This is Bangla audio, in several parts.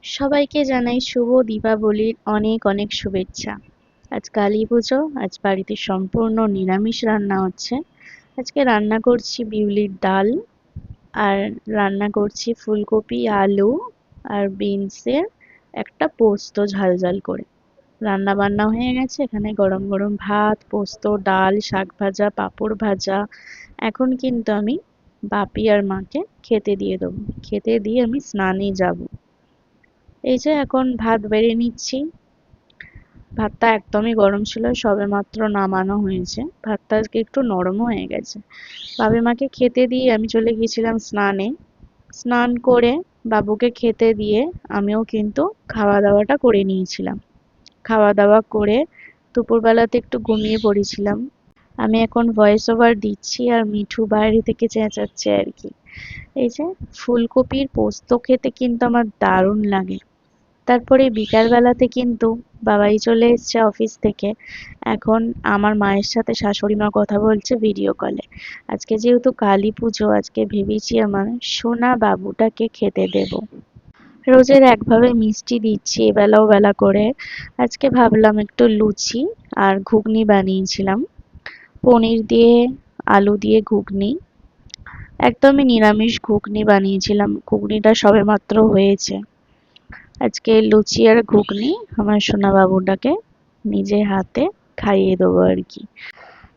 সবাইকে জানাই শুভ দীপাবলির অনেক অনেক শুভেচ্ছা। আজ কালী পুজো, আজ বাড়িতে সম্পূর্ণ নিরামিষ রান্না হচ্ছে। আজকে রান্না করছি বিউলির ডাল, আর রান্না করছি ফুলকপি, আলু আর বিনসের একটা পোস্ত ঝাল ঝাল করে। রান্না বান্না হয়ে গেছে, এখানে গরম গরম ভাত, পোস্ত, ডাল, শাক ভাজা, পাঁপড় ভাজা। এখন কিন্তু আমি বাপি আর মাকে খেতে দিয়ে দেবো। খেতে দিয়ে আমি স্নানে যাব। এই যে এখন ভাত বেড়ে নিচ্ছি। ভাতটা একদমই গরম ছিল, সবেমাত্র নামানো হয়েছে। ভাতটা আজকে একটু নরমও হয়ে গেছে। বাপি মাকে খেতে দিয়ে আমি চলে গিয়েছিলাম স্নানে। স্নান করে বাবুকে খেতে দিয়ে আমিও কিন্তু খাওয়া দাওয়াটা করে নিয়েছিলাম। খাওয়া দাওয়া করে দুপুরবেলাতে একটু ঘুমিয়ে পড়েছিলাম। আমি এখন ভয়েস ওভার দিচ্ছি আর মিঠু বাইরে থেকে চেঁচাচ্ছে আর কি। এই যে ফুলকপির পোস্ত খেতে কিন্তু আমার দারুণ লাগে। তারপরে বিকাল বেলাতে কিন্তু বাবাই চলে এসছে অফিস থেকে। এখন আমার মায়ের সাথে শাশুড়ি মা কথা বলছে ভিডিও কলে। আজকে যেহেতু কালী পুজো, আজকে ভেবেছি আমার সোনা বাবুটাকে খেতে দেব। রোজের একভাবে মিষ্টি দিচ্ছি এবেলাও বেলা করে। আজকে ভাবলাম একটু লুচি আর ঘুগনি বানিয়েছিলাম। পনির দিয়ে, আলু দিয়ে ঘুগনি। একদমই নিরামিষ ঘুগনি বানিয়েছিলাম, ঘুগনিটা সবেমাত্র হয়েছে। আজকে লুচি আর ঘুগনি আমার সোনা বাবুটাকে নিজে হাতে খাইয়ে দেবো আর কি।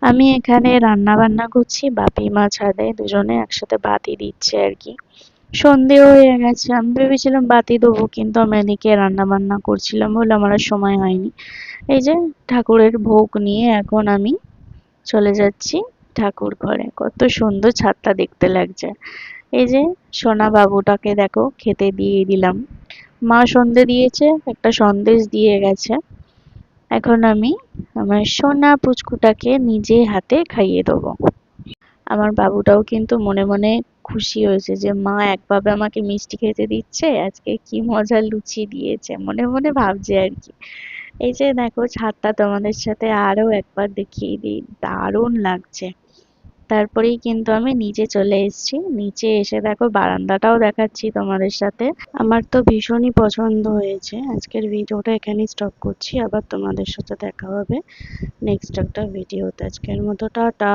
আমি এখানে রান্না বান্না করছি, বাপি মা ছাদে দুজনে একসাথে বাতি দিচ্ছে আর কি। সন্ধে হয়ে গেছে, আমি ভেবেছিলাম বাতি দেবো, কিন্তু আমি এদিকে রান্না বান্না করছিলাম বলে আমার আর সময় হয়নি। এই যে ঠাকুরের ভোগ নিয়ে এখন আমি চলে যাচ্ছি ঠাকুর ঘরে। কত সুন্দর ছাদটা দেখতে লাগছে। এই যে সোনা বাবুটাকে দেখো খেতে দিয়ে দিলাম। মা সন্ধে দিয়েছে, একটা সন্দেশ দিয়ে গেছে। এখন আমি আমার সোনা পুচকুটাকে নিজে হাতে খাইয়ে দেবো। আমার বাবুটাও কিন্তু মনে মনে খুশি হয়েছে যে মা একভাবে আমাকে মিষ্টি খেতে দিচ্ছে, আজকে কি মজার লুচি দিয়েছে, মনে মনে ভাবছে আর কি। এই যে দেখো ছাদটা তোমাদের সাথে আরো একবার দেখিয়ে দিই, দারুণ লাগছে। তারপরেই কিন্তু আমি নিচে চলে এসেছি। নিচে এসে দেখো বারান্দাটাও দেখাচ্ছি তোমাদের সাথে। আমার তো ভীষণই পছন্দ হয়েছে। আজকের ভিডিওটা এখানেই স্টপ করছি, আবার তোমাদের সাথে দেখা হবে নেক্সট একটা ভিডিওতে। আজকের মতো টাটা।